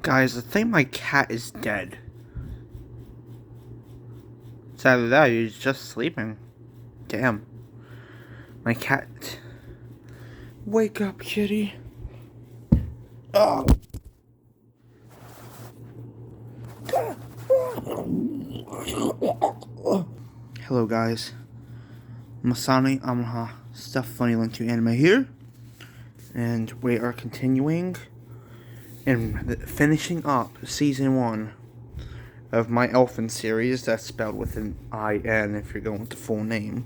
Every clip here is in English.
Guys, I think my cat is dead. It's either that or he's just sleeping. Damn. My cat. Wake up, kitty. Oh. Hello, guys. Masani Amaha Stuff Funny Link to Anime here. And we are continuing and finishing up season 1 of my Elfin series. That's spelled with an I-N if you're going with the full name.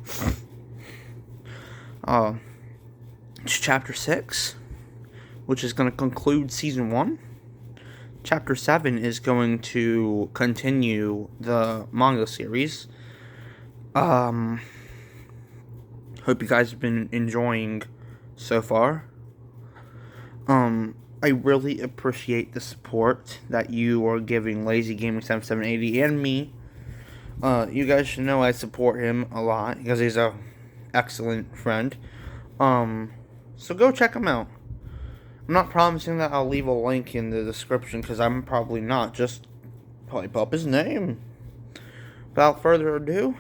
It's chapter 6, which is going to conclude season 1. Chapter 7 is going to continue the manga series. Hope you guys have been enjoying so far. I really appreciate the support that you are giving Lazy Gaming 7780 and me. You guys should know I support him a lot because he's a excellent friend. So go check him out. I'm not promising that I'll leave a link in the description because I'm probably not. Just type up his name. Without further ado,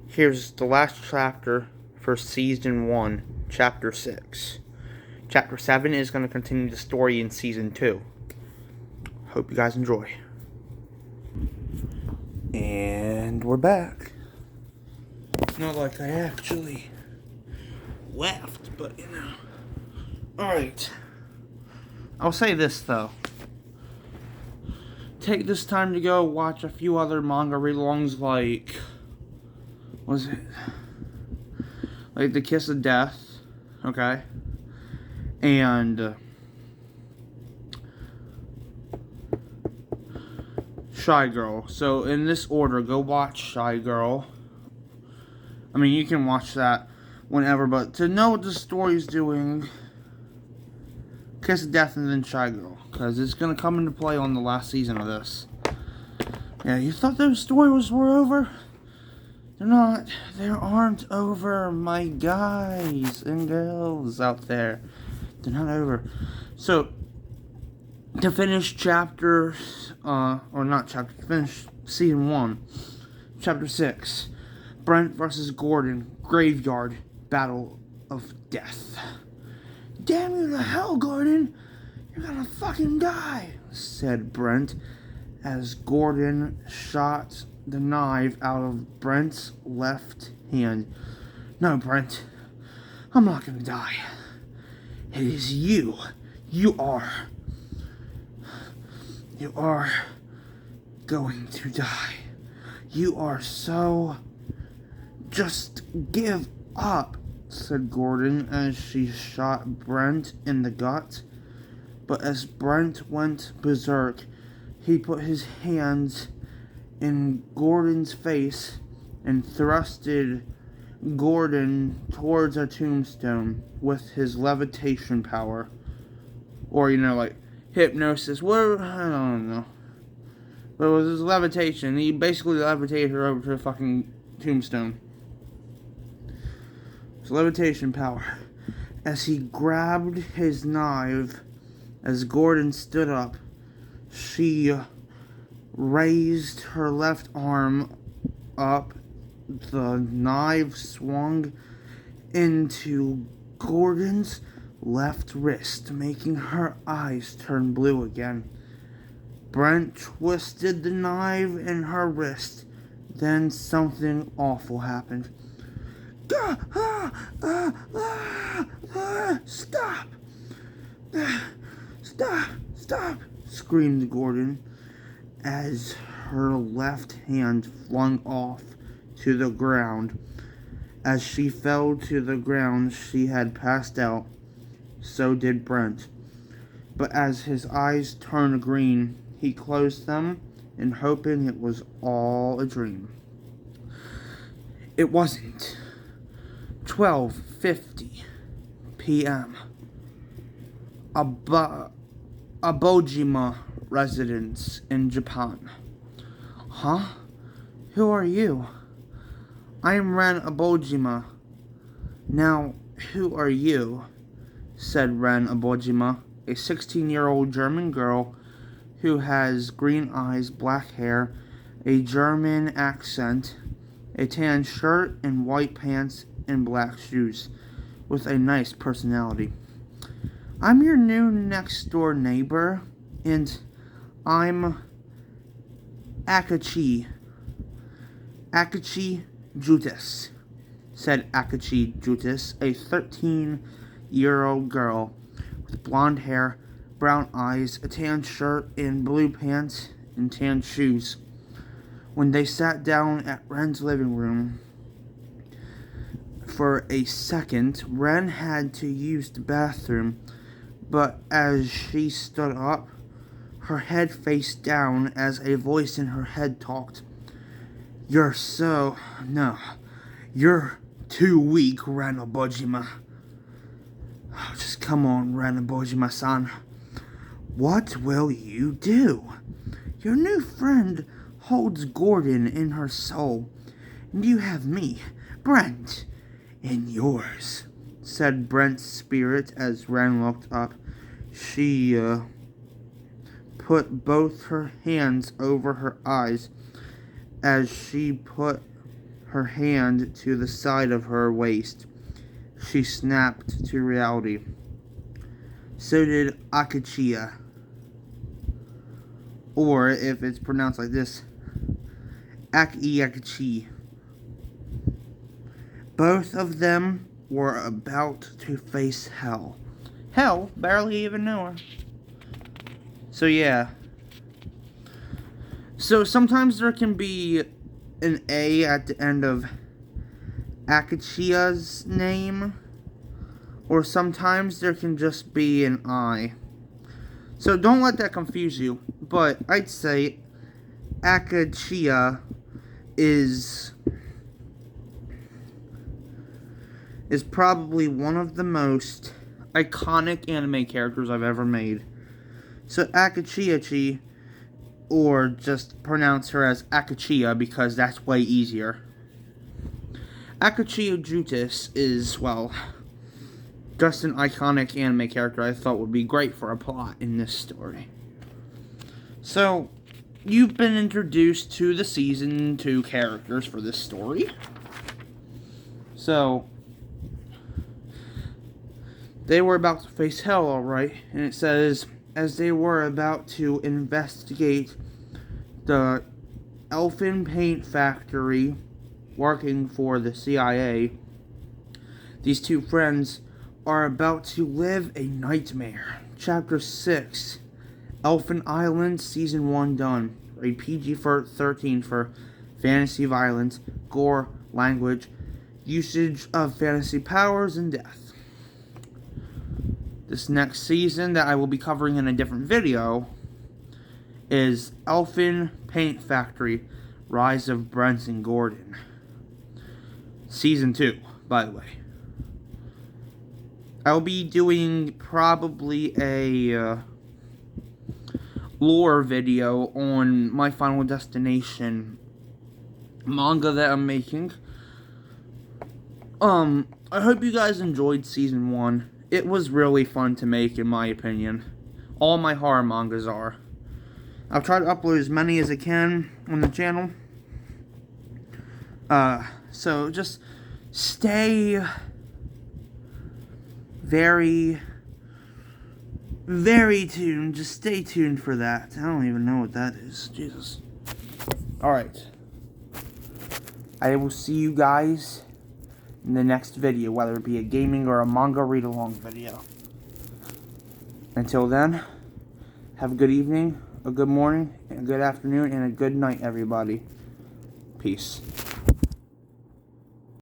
here's the last chapter for season 1, chapter 6. Chapter 7 is going to continue the story in season 2. Hope you guys enjoy. And we're back. Not like I actually left, but you know. Alright. I'll say this though. Take this time to go watch a few other manga read-alongs like... What was it? Like The Kiss of Death. Okay. And Shy Girl. So in this order, go watch Shy Girl. I mean, you can watch that whenever, but to know what the story's doing, Kiss of Death and then Shy Girl, because it's going to come into play on the last season of this. Yeah, you thought those stories were over? They're not. They aren't over, my guys and girls out there. They're not over. So, to finish chapter, finish season 1, chapter 6, Brent versus Grodon, Graveyard, Battle of Death. Damn you to hell, Grodon! You're gonna fucking die, said Brent, as Grodon shot the knife out of Brent's left hand. No, Brent, I'm not gonna die. It is you. You are going to die. You are so... Just give up, said Grodon as she shot Brent in the gut. But as Brent went berserk, he put his hands in Grodon's face and thrusted Grodon towards a tombstone with his levitation power. Or, you know, like, hypnosis. What? I don't know. But with his levitation, he basically levitated her over to a fucking tombstone. His levitation power. As he grabbed his knife, as Grodon stood up, she raised her left arm up. The knife swung into Grodon's left wrist, making her eyes turn blue again. Brent twisted the knife in her wrist. Then something awful happened. Stop! Stop! Screamed Grodon as her left hand flung off to the ground. As she fell to the ground, she had passed out. So did Brent. But as his eyes turned green, he closed them and hoping it was all a dream. It wasn't. 12:50 p.m. Abojima residence in Japan. Huh? Who are you? I'm Ren Abojima. Now, who are you? Said Ren Abojima, a 16-year-old German girl who has green eyes, black hair, a German accent, a tan shirt and white pants and black shoes, with a nice personality. I'm your new next door neighbor, and I'm Akachi Jutis, said Akachi Jutis, a 13-year-old girl with blonde hair, brown eyes, a tan shirt and blue pants and tan shoes. When they sat down at Ren's living room, for a second, Ren had to use the bathroom, but as she stood up, her head faced down as a voice in her head talked. You're too weak, Ranobojima. Oh, just come on, Ranobojima-san. What will you do? Your new friend holds Grodon in her soul, and you have me, Brent, in yours, said Brent's spirit as Ren looked up. She put both her hands over her eyes as she put her hand to the side of her waist. She snapped to reality. So did Akachiya. Or, if it's pronounced like this, Akachi. Both of them were about to face hell. Hell, barely even knew her. So yeah. So sometimes there can be an A at the end of Akachiya's name, or sometimes there can just be an I. So don't let that confuse you, but I'd say Akachiya is probably one of the most iconic anime characters I've ever made. So Akachiya, or just pronounce her as Akachiya because that's way easier. Akachiya Jutis is, well, just an iconic anime character I thought would be great for a plot in this story. So, you've been introduced to the Season 2 characters for this story. So, they were about to face hell, alright. And it says, as they were about to investigate the Elfin Paint Factory working for the CIA, these two friends are about to live a nightmare. Chapter 6, Elfin Island, Season 1 done. Rated PG-13 for fantasy violence, gore, language, usage of fantasy powers, and death. This next season that I will be covering in a different video is Elfin Paint Factory, Rise of Brent and Grodon. Season 2, by the way. I'll be doing probably a lore video on my Final Destination manga that I'm making. I hope you guys enjoyed Season 1. It was really fun to make, in my opinion. All my horror mangas are. I'll try to upload as many as I can on the channel. So just stay very, very tuned. Just stay tuned for that. I don't even know what that is. Jesus. Alright. I will see you guys in the next video, whether it be a gaming or a manga read-along video. Until then, have a good evening, a good morning, a good afternoon, and a good night, everybody. Peace.